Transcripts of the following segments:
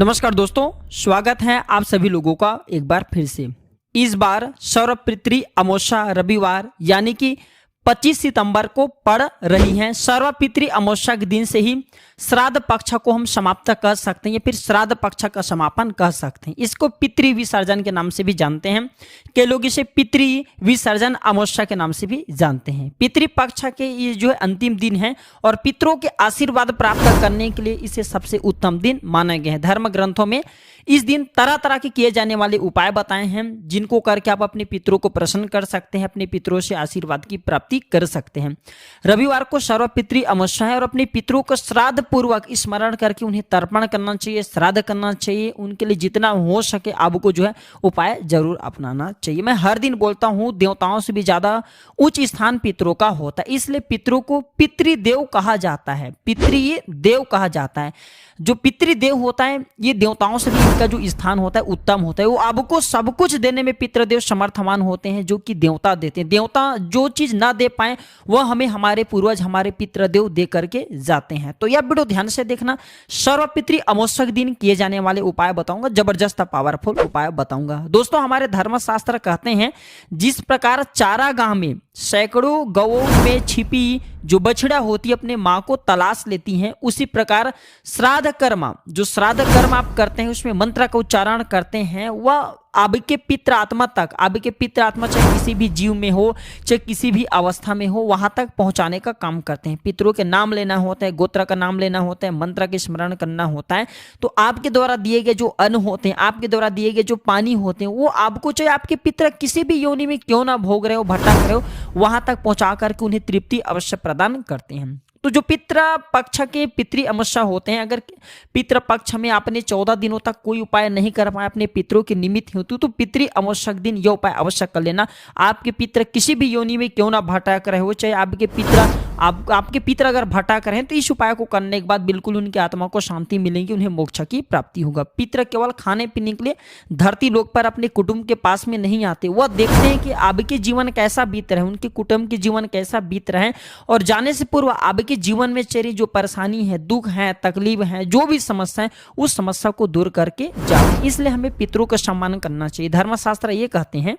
नमस्कार दोस्तों, स्वागत है आप सभी लोगों का एक बार फिर से। इस बार सर्वपितृ अमावस्या रविवार यानी कि 25 सितंबर को पड़ रही है। सर्वपितृ अमावस्या के दिन से ही श्राद्ध पक्ष को हम समाप्त कर सकते हैं या फिर श्राद्ध पक्ष का समापन कह सकते हैं। इसको पितृ विसर्जन के नाम से भी जानते हैं। कई लोग इसे पितृ विसर्जन अमावस्या के नाम से भी जानते हैं। पितृ पक्ष के ये जो है अंतिम दिन है और पितरों के आशीर्वाद प्राप्त करने के लिए इसे सबसे उत्तम दिन माना गया है। धर्म ग्रंथों में इस दिन तरह तरह के किए जाने वाले उपाय बताए हैं जिनको करके आप अपने पितरों को प्रसन्न कर सकते हैं, अपने पितरों से आशीर्वाद की प्राप्ति कर सकते हैं। रविवार को सर्वपितृ अमावस्या है और अपने पितरों को श्राद्ध पूर्वक स्मरण करके उन्हें तर्पण करना चाहिए, श्राद्ध करना चाहिए। उनके लिए जितना हो सके आपको जो है उपाय जरूर अपनाना चाहिए। मैं हर दिन बोलता हूँ देवताओं से भी ज्यादा उच्च स्थान पितरों का होता है, इसलिए पितरों को पितृदेव कहा जाता है, पितृदेव कहा जाता है। जो पितृदेव होता है ये देवताओं से भी इनका जो स्थान होता है उत्तम होता है। वो आपको सब कुछ देने में पितृदेव समर्थवान होते हैं जो कि देवता देते हैं। देवता जो चीज ना दे पाए वह हमें हमारे पूर्वज हमारे पितृदेव दे करके जाते हैं। तो यह वीडियो ध्यान से देखना। सर्वपितृ अमावस्या के दिन किए जाने वाले उपाय बताऊंगा, जबरदस्त पावरफुल उपाय बताऊंगा। दोस्तों, हमारे धर्मशास्त्र कहते हैं जिस प्रकार चारागाह में सैकड़ों गौओं में छिपी जो बछड़ा होती है अपने माँ को तलाश लेती हैं, उसी प्रकार श्राद्ध कर्म जो श्राद्ध कर्म आप करते हैं उसमें मंत्र का उच्चारण करते हैं, वह आपके पितृ आत्मा तक, आपके पितृ आत्मा चाहे किसी भी जीव में हो चाहे किसी भी अवस्था में हो वहां तक पहुंचाने का काम करते हैं। पितरों के नाम लेना होता है, गोत्र का नाम लेना होता है, मंत्र के स्मरण करना होता है। तो आपके द्वारा दिए गए जो अन्न होते हैं, आपके द्वारा दिए गए जो पानी होते हैं, वो आपको चाहे आपके पितृ किसी भी योनि में क्यों ना भोग रहे हो, भटक रहे हो, वहां तक पहुंचा करके उन्हें तृप्ति अवश्य प्रदान करते हैं। तो जो पितृ पक्ष के पितृ अमावस्या होते हैं, अगर पितृ पक्ष में आपने 14 दिनों तक कोई उपाय नहीं कर पाए अपने पितरों के निमित्त हेतु, तो पितृ अमावस्या के दिन यह उपाय अवश्य कर लेना। आपके पितृ किसी भी योनि में क्यों ना भटक रहे हो, चाहे आपके पितृ अगर भटक रहे हैं, तो इस उपाय को करने के बाद बिल्कुल उनकी आत्मा को शांति मिलेगी, उन्हें मोक्ष की प्राप्ति होगा। पितृ केवल खाने पीने के लिए धरती लोक पर अपने कुटुंब के पास में नहीं आते, वह देखते हैं कि आपके जीवन कैसा बीत रहे, उनके कुटुंब के जीवन कैसा बीत रहे, और जाने से पूर्व आपके जीवन में चेरी जो परेशानी है, दुख है, तकलीफ है, जो भी समस्या है, उस समस्या को दूर करके जाते। इसलिए हमें पितरों का सम्मान करना चाहिए। धर्मशास्त्र ये कहते हैं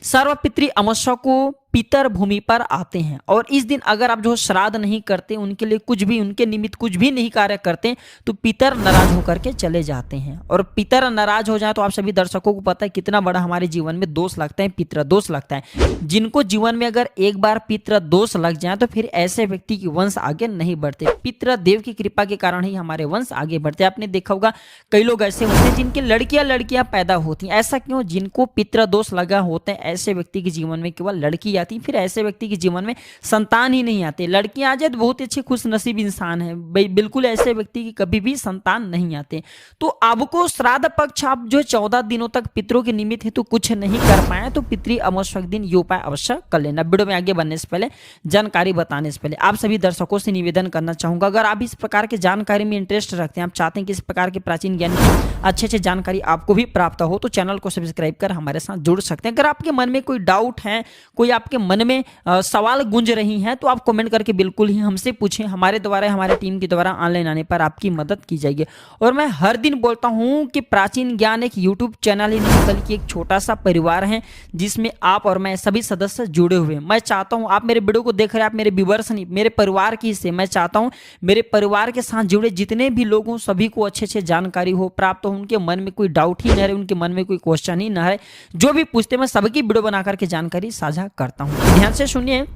सर्वपितृ अमावस्या को पितर भूमि पर आते हैं और इस दिन अगर आप जो श्राद्ध नहीं करते, उनके लिए कुछ भी, उनके निमित्त कुछ भी नहीं कार्य करते, तो पितर नाराज होकर के चले जाते हैं। और पितर नाराज हो जाए तो आप सभी दर्शकों को पता है कितना बड़ा हमारे जीवन में दोष लगता है, पितृ दोष लगता है। जिनको जीवन में अगर एक बार पितृ दोष लग जाए तो फिर ऐसे व्यक्ति की वंश आगे नहीं बढ़ते। पितृदेव की कृपा के कारण ही हमारे वंश आगे बढ़ते। आपने देखा होगा कई लोग ऐसे होते हैं जिनके लड़कियां पैदा होती हैं। ऐसा क्यों? जिनको पितृ दोष लगा होते हैं ऐसे व्यक्ति के जीवन में केवल लड़की आती, फिर ऐसे व्यक्ति के जीवन में संतान ही नहीं आते। लड़कियां आ जाए तो बहुत अच्छे खुश नसीब इंसान है, बिल्कुल ऐसे व्यक्ति की कभी भी संतान नहीं आते। तो आपको श्राद्ध पक्ष आप जो 14 दिनों तक पितरों के निमित्त है तो कुछ नहीं कर पाए, तो पितृ अमावस्या के दिन ये उपाय अवश्य कर लेना। वीडियो में आगे बढ़ने से पहले, जानकारी बताने से पहले आप सभी दर्शकों से निवेदन करना चाहूंगा, अगर आप इस प्रकार के जानकारी में इंटरेस्ट रखते हैं, आप चाहते हैं कि इस प्रकार के प्राचीन ज्ञान की अच्छे जानकारी आपको भी प्राप्त हो, तो चैनल को सब्सक्राइब कर हमारे साथ जुड़ सकते हैं। अगर आपके मन में कोई डाउट है, कोई आपके मन में सवाल गूंज रही हैं, तो आप कमेंट करके बिल्कुल ही हमसे पूछें। हमारे द्वारा, हमारे टीम के द्वारा ऑनलाइन आने पर आपकी मदद की जाएगी। और मैं हर दिन बोलता हूं कि प्राचीन ज्ञान एक यूट्यूब चैनल ही नहीं बल्कि एक छोटा सा परिवार है जिसमें आप और मैं सभी सदस्य जुड़े हुए हैं। मैं चाहता हूं आप मेरे वीडियो को देख रहे हैं, आप मेरे व्यूअर्स नहीं, मेरे परिवार की हिस्से। मैं चाहता हूं मेरे परिवार के साथ जुड़े जितने भी लोग हों सभी को अच्छे जानकारी हो, प्राप्त हो, उनके मन में कोई डाउट ही न रहे, उनके मन में कोई क्वेश्चन ही न रहे। जो भी पूछते मैं सबकी वीडियो बना करके जानकारी साझा करता हूं। ध्यान से सुनिए,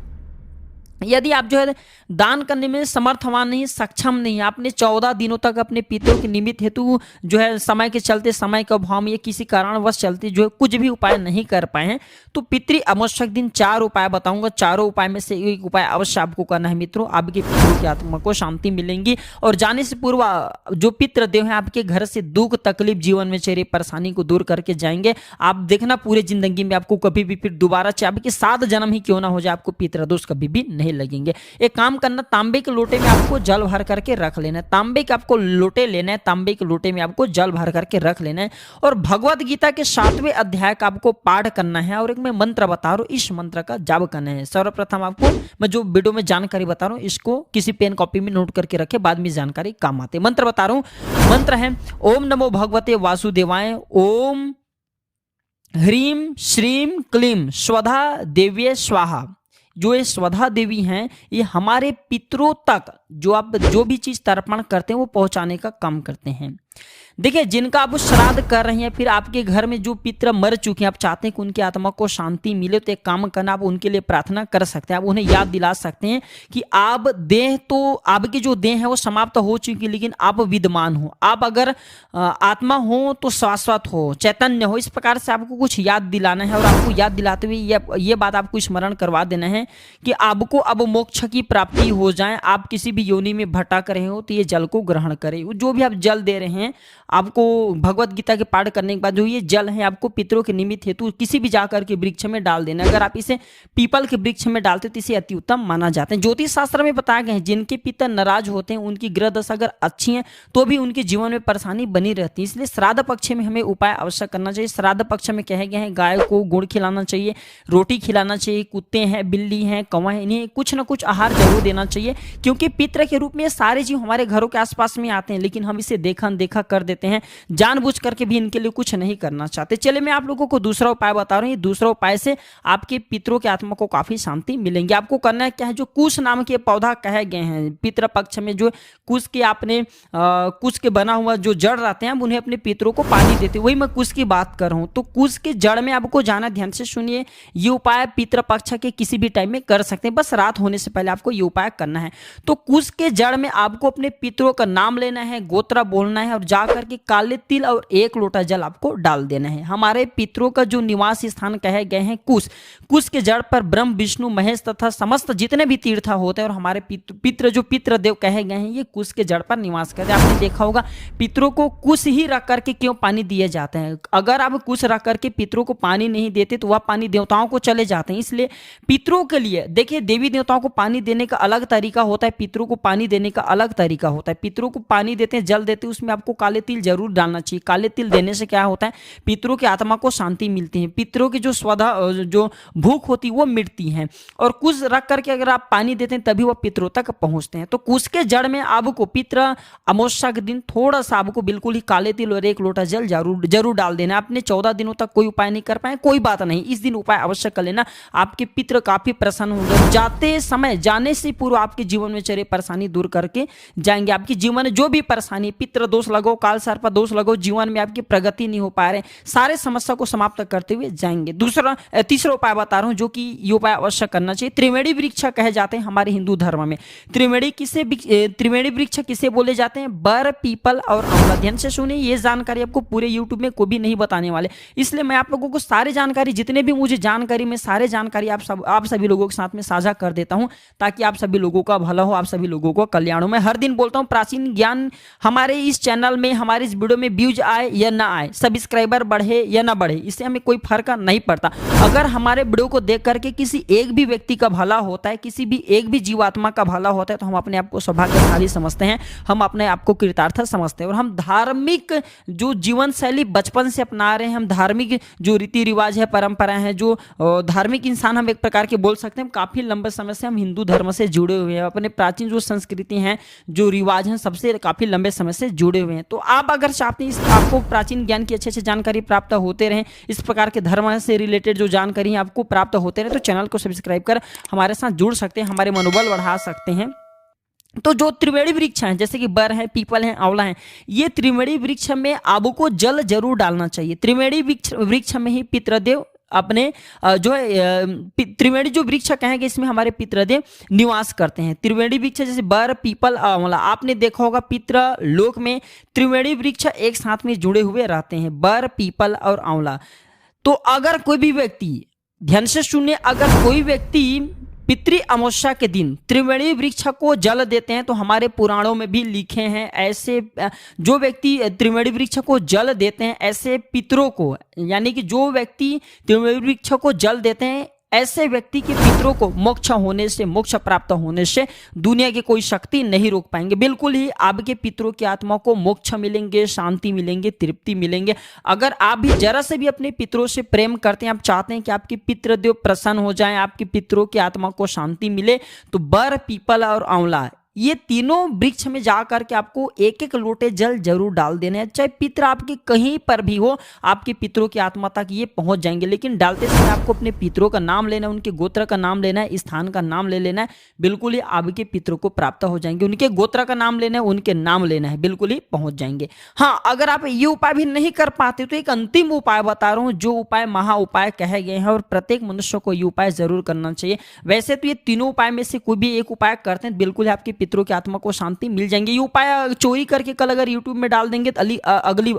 यदि आप जो है दान करने में समर्थवान नहीं, सक्षम नहीं, आपने 14 दिनों तक अपने पितरों के निमित्त हेतु जो है समय के चलते, समय के अभाव में या किसी कारणवश चलते जो है कुछ भी उपाय नहीं कर पाए हैं, तो पितृ अमावस्या के दिन 4 उपाय बताऊंगा। चारों उपाय में से एक उपाय अवश्य आपको करना है मित्रों, आपके पितरों की आत्मा को शांति मिलेंगी। और जाने से पूर्व जो पितृदेव हैं आपके घर से दुख तकलीफ जीवन में चेहरे परेशानी को दूर करके जाएंगे। आप देखना पूरे जिंदगी में आपको कभी भी फिर दोबारा, चाहे आपके 7 जन्म ही क्यों ना हो जाए, आपको पितृदोष कभी भी नहीं नहीं लगेंगे। एक काम करना, तांबे के लोटे में आपको जल भर करके रख लेना है, तांबे के आपको लोटे लेना है, तांबे के लोटे में आपको जल भर करके रख लेना है और भगवत गीता के 7वें अध्याय का आपको पाठ करना है और एक मैं मंत्र बता रहा हूँ, इस मंत्र का जाप करना है। सर्वप्रथम आपको मैं जो वीडियो में जानकारी बता रहा हूँ इसको किसी पेन कॉपी में नोट करके रखे, बाद में जानकारी काम आती है। मंत्र बता रहा हूँ, मंत्र है ओम नमो भगवते वासुदेवाय, ओम ह्रीम श्रीम क्लीम स्वधा देव्ये स्वाहा। जो ये स्वधा देवी हैं ये हमारे पितरों तक जो आप जो भी चीज तर्पण करते हैं वो पहुंचाने का काम करते हैं। देखिए, जिनका आप श्राद्ध कर रहे हैं, फिर आपके घर में जो पितर मर चुके हैं, आप चाहते हैं कि उनकी आत्मा को शांति मिले, तो एक काम करना, आप उनके लिए प्रार्थना कर सकते हैं। आप उन्हें याद दिला सकते हैं कि आप देह तो आपकी जो देह है वो समाप्त हो चुकी, लेकिन आप विद्यमान हो, आप अगर आत्मा हो तो शाश्वत हो, चैतन्य हो। इस प्रकार से आपको कुछ याद दिलाना है और आपको याद दिलाते हुए ये बात आपको स्मरण करवा देना है कि आपको अब मोक्ष की प्राप्ति हो जाए। आप किसी भी योनि में भटक रहे हो तो ये जल को ग्रहण करें। जो भी आप जल दे रहे हैं, आपको भगवत गीता के पाठ करने के बाद जो ये जल है आपको पितरों के निमित्त हेतु किसी भी जाकर के वृक्ष में डाल देना। अगर आप इसे पीपल के वृक्ष में डालते तो इसे अति उत्तम माना जाता है। ज्योतिष शास्त्र में बताया गया है जिनके पितर नाराज होते हैं, उनकी ग्रह दशा अगर अच्छी है तो भी उनके जीवन में परेशानी बनी रहती है। इसलिए श्राद्ध पक्ष में हमें उपाय अवश्य करना चाहिए। श्राद्ध पक्ष में कहे गए हैं गाय को गुड़ खिलाना चाहिए, रोटी खिलाना चाहिए, कुत्ते हैं, बिल्ली हैं, कौवा है, इन्हें कुछ ना कुछ आहार जरूर देना चाहिए, क्योंकि पितर के रूप में ये सारे जीव हमारे घरों के आसपास में आते हैं, लेकिन हम इसे देखा अनदेखा कर देते हैं, जानबूझ करके भी इनके लिए कुछ नहीं करना चाहते। चलिए मैं आप लोगों को दूसरा उपाय बता रहा हूँ। ये दूसरा उपाय से आपके पितरों की आत्मा को काफी शांति मिलेंगी। आपको करना है क्या है, जो कुश नाम के पौधा कहे गए हैं पितृ पक्ष में, जो कुश के आपने कुश के बना हुआ जो जड़ रहते हैं, आप उन्हें अपने पितरों को पानी देते, वही मैं कुश की बात कर रहा हूँ। तो कुश के जड़ में आपको जाना, ध्यान से सुनिए, ये उपाय पितृ पक्ष के किसी भी टाइम में कर सकते हैं, बस रात होने से पहले आपको ये उपाय करना है। तो कुश के जड़ में आपको अपने पितरों का नाम लेना है, गोत्रा बोलना है और जाकर के काले तिल और 1 लोटा जल आपको डाल देना है। हमारे पितरों का जो निवास स्थान कहे गए हैं कुश, कुश के जड़ पर ब्रह्म विष्णु महेश तथा समस्त जितने भी तीर्थ होते हैं और हमारे पितृ जो पितृदेव कहे गए हैं ये कुश के जड़ पर निवास करते हैं। आपने देखा होगा पितरों को कुश ही रख करके क्यों पानी दिए जाते हैं। अगर आप कुश रख करके पितरों को पानी नहीं देते तो वह पानी देवताओं को चले जाते हैं। इसलिए पितरों के लिए देखिए, देवी देवताओं को पानी देने का अलग तरीका होता है, पितरों को पानी देने का अलग तरीका होता है। पितरों को पानी देते हैं, जल देते हैं, उसमें आपको काले तिल जरूर डालना चाहिए। काले तिल देने से क्या होता है, पितरों की आत्मा को शांति मिलती है, पितरों की जो स्वधा जो भूख होती है वो मिटती है। और कुश रख करके अगर आप पानी देते हैं तभी वह पितरों तक पहुंचते हैं। तो कुश के जड़ में आपको पितृ अमावस्या के दिन थोड़ा सा आपको बिल्कुल ही काले तिल और 1 लोटा जल जरूर डाल देना। आपने 14 दिनों तक कोई उपाय नहीं कर पाए, कोई बात नहीं, इस दिन उपाय अवश्य कर लेना, आपके पितृ काफी प्रसन्न होंगे। जाते समय, जाने से पूर्व आपके जीवन में चले परेशानी दूर करके जाएंगे। आपके जीवन में जो भी परेशानी, पितृ दोष लगो, काल सर्प दोष लगो, जीवन में आपकी प्रगति नहीं हो पा रहे, सारे समस्या को समाप्त करते हुए जाएंगे। तीसरा उपाय बता रहा हूं जो कि ये उपाय अवश्य करना चाहिए। त्रिवेणी वृक्ष कहे जाते हैं हमारे हिंदू धर्म में। त्रिवेणी वृक्ष किसे बोले जाते हैं, बर, पीपल और आंवला। ध्यान से सुनिए, ये जानकारी आपको पूरे यूट्यूब में कोई भी नहीं बताने वाले, इसलिए मैं आप लोगों को सारी जानकारी, जितने भी मुझे जानकारी में सारे जानकारी आप सभी लोगों के साथ में साझा कर देता हूं, ताकि आप सभी लोगों का भला हो, आप सभी लोगों को कल्याण हो। मैं हर दिन बोलता हूं प्राचीन ज्ञान हमारे इस चैनल में, हमारे इस वीडियो में व्यूज आए या ना आए, सब्सक्राइबर बढ़े या ना बढ़े, इससे हमें कोई फर्क नहीं पड़ता। अगर हमारे वीडियो को देख करके किसी एक भी व्यक्ति का भला होता है, किसी भी एक भी जीवात्मा का भला होता है, तो हम अपने आप को सौभाग्यशाली समझते हैं, हम अपने आप को कृतार्थ समझते हैं। और हम धार्मिक जो जीवन शैली बचपन से अपना रहे हैं, हम धार्मिक जो रीति रिवाज है, परंपराएं हैं, जो धार्मिक इंसान हम एक प्रकार के बोल सकते हैं। काफी लंबे समय से हम हिंदू धर्म से जुड़े हुए हैं, अपने प्राचीन जो संस्कृति हैं, जो रिवाज हैं, सबसे काफी लंबे समय से जुड़े हुए हैं। तो आप अगर चाहते हैं आपको प्राचीन ज्ञान की अच्छी जानकारी प्राप्त होते रहे, इस प्रकार के धर्म से रिलेटेड जो जानकारी है आपको प्राप्त होते रहे, तो चैनल को सब्सक्राइब कर हमारे साथ जुड़ सकते हैं, हमारे मनोबल बढ़ा सकते हैं। तो जो त्रिवेणी वृक्ष हैं, जैसे कि बर है, पीपल है, आंवला है, ये त्रिवेणी वृक्ष में आपको जल जरूर डालना चाहिए। त्रिवेणी वृक्ष में ही पितृदेव अपने जो है त्रिवेणी जो वृक्ष कहेंगे, इसमें हमारे पितृदेव निवास करते हैं। त्रिवेणी वृक्ष जैसे बर, पीपल, आंवला, आपने देखा होगा पितृ लोक में त्रिवेणी वृक्ष एक साथ में जुड़े हुए रहते हैं, बर, पीपल और आंवला। तो अगर कोई भी व्यक्ति, ध्यान से सुनिए, अगर कोई व्यक्ति पितृ अमावस्या के दिन त्रिवेणी वृक्ष को जल देते हैं, तो हमारे पुराणों में भी लिखे हैं, ऐसे जो व्यक्ति त्रिवेणी वृक्ष को जल देते हैं, ऐसे पितरों को, यानी कि जो व्यक्ति त्रिवेणी वृक्ष को जल देते हैं, ऐसे व्यक्ति के पितरों को मोक्ष होने से, मोक्ष प्राप्त होने से दुनिया की कोई शक्ति नहीं रोक पाएंगे। बिल्कुल ही आपके पितरों की आत्मा को मोक्ष मिलेंगे, शांति मिलेंगे, तृप्ति मिलेंगे। अगर आप भी जरा से भी अपने पितरों से प्रेम करते हैं, आप चाहते हैं कि आपके पितृदेव प्रसन्न हो जाएं, आपके पितरों की आत्मा को शांति मिले, तो बर, पीपल और आंवला ये तीनों वृक्ष में जाकर के आपको एक एक लोटे जल जरूर डाल देने हैं। चाहे पितर आपके कहीं पर भी हो, आपके पितरों की आत्मा तक ये पहुंच जाएंगे। लेकिन डालते समय आपको अपने पितरों का नाम लेना है, उनके गोत्र का नाम लेना है, स्थान का नाम ले लेना है। बिल्कुल ही आपके पितरों को प्राप्त हो जाएंगे। उनके गोत्र का नाम लेना है, उनके नाम लेना है, बिल्कुल ही पहुंच जाएंगे। हाँ, अगर आप ये उपाय भी नहीं कर पाते तो एक अंतिम उपाय बता रहा हूँ, जो उपाय महा उपाय कहे गए हैं और प्रत्येक मनुष्य को ये उपाय जरूर करना चाहिए। वैसे तो ये तीनों उपाय में से कोई भी एक उपाय करते हैं, बिल्कुल आपके पितरों की आत्मा को शांति मिल जाएंगे। ये उपाय चोरी करके कल अगर यूट्यूब में डाल देंगे तो अगली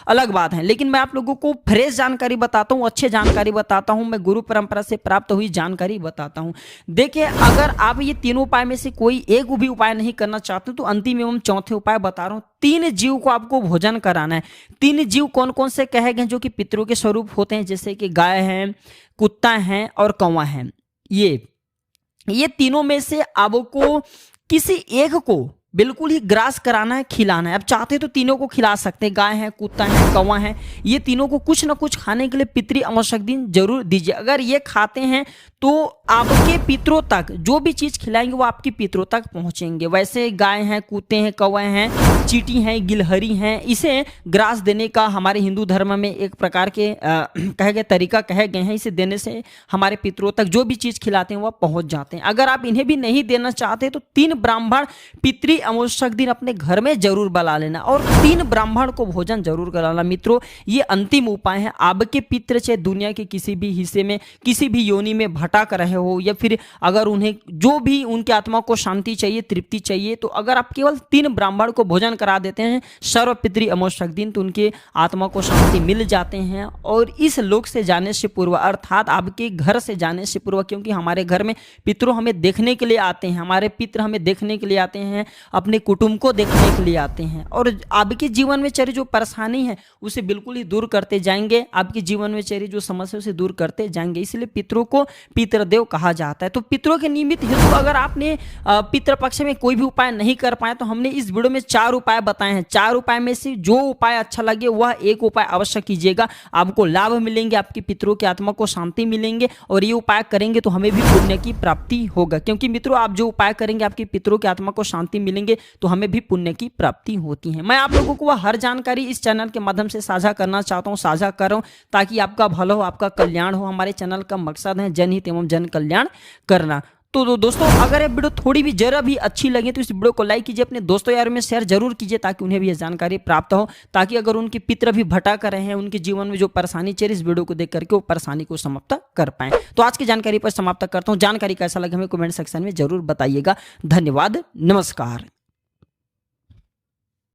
अलग बात है। लेकिन मैं आप लोगों को फ्रेश जानकारी बताता हूं, अच्छे जानकारी बताता हूं, मैं गुरु परंपरा से प्राप्त हुई जानकारी बताता हूं। देखिए, अगर आप ये तीनों उपाय में से कोई एक भी उपाय नहीं करना चाहते तो अंतिम एवं चौथे उपाय बता रहा हूं। 3 जीव को आपको भोजन कराना है। 3 जीव कौन कौन से कहे गए जो कि पितरों के स्वरूप होते हैं, जैसे कि गाय है, कुत्ता है और कौवा है। ये तीनों में से आपको किसी एक को बिल्कुल ही ग्रास कराना है, खिलाना है। अब चाहते तो तीनों को खिला सकते हैं, गाय है, कुत्ता है, कौवा है, ये तीनों को कुछ ना कुछ खाने के लिए पितृ अमावस्या दिन जरूर दीजिए। अगर ये खाते हैं तो आपके पितरों तक जो भी चीज खिलाएंगे वो आपके पितरों तक पहुंचेंगे। वैसे गाय हैं, कुत्ते हैं, कौवे हैं, चींटी हैं, गिलहरी हैं, इसे ग्रास देने का हमारे हिंदू धर्म में एक प्रकार के कहे गए तरीका कहे गए हैं। इसे देने से हमारे पितरों तक जो भी चीज खिलाते हैं वह पहुंच जाते हैं। अगर आप इन्हें भी नहीं देना चाहते तो 3 ब्राह्मण पितृ अमावस्या दिन अपने घर में जरूर बुला लेना और 3 ब्राह्मण को भोजन जरूर कराना। मित्रों, ये अंतिम उपाय है। आपके पितृ चाहे दुनिया के किसी भी हिस्से में, किसी भी योनि में भटक रहे हो, या फिर अगर उन्हें जो भी उनकी आत्मा को शांति चाहिए, तृप्ति चाहिए, तो अगर आप केवल 3 ब्राह्मण को भोजन करा देते हैं सर्व पितृ अमावस्या दिन, तो उनके आत्मा को शांति मिल जाते हैं। और इस लोक से जाने से पूर्व, अर्थात आपके घर से जाने से पूर्व, क्योंकि हमारे घर में पितरों हमें देखने के लिए आते हैं, हमारे पितृ हमें देखने के लिए आते हैं, अपने कुटुंब को देखने के लिए आते हैं, और आपके जीवन में चली जो परेशानी है उसे बिल्कुल ही दूर करते जाएंगे। आपके जीवन में चली जो समस्या उसे दूर करते जाएंगे। इसलिए पितरों को पितृदेव कहा जाता है। तो पितरों के निमित्त हेतु अगर आपने पितृपक्ष में कोई भी उपाय नहीं कर पाए तो हमने इस वीडियो में 4 उपाय बताए हैं। 4 उपाय में से जो उपाय अच्छा लगे वह एक उपाय अवश्य कीजिएगा। आपको लाभ मिलेंगे, आपकी पितरों की आत्मा को शांति मिलेंगे, और ये उपाय करेंगे तो हमें भी पुण्य की प्राप्ति होगा। क्योंकि मित्रों, आप जो उपाय करेंगे आपकी पितरों की आत्मा को शांति मिलेंगे तो हमें भी पुण्य की प्राप्ति होती है। मैं आप लोगों को वह हर जानकारी इस चैनल के माध्यम से साझा करना चाहता हूं, साझा कर रहा हूं, ताकि आपका भला हो, आपका कल्याण हो। हमारे चैनल का मकसद है जनहित एवं जन कल्याण करना। तो दोस्तों, अगर ये वीडियो थोड़ी भी जरा भी अच्छी लगे तो इस वीडियो को लाइक कीजिए, अपने दोस्तों यारों में शेयर जरूर कीजिए, ताकि उन्हें भी ये जानकारी प्राप्त हो, ताकि अगर उनके पितर भी भटक रहे हैं, उनके जीवन में जो परेशानी चल रही, इस वीडियो को देख करके वो परेशानी को समाप्त कर पाए। तो आज की जानकारी पर समाप्त करता हूँ। जानकारी कैसा लगा हमें कमेंट सेक्शन में जरूर बताइएगा। धन्यवाद, नमस्कार।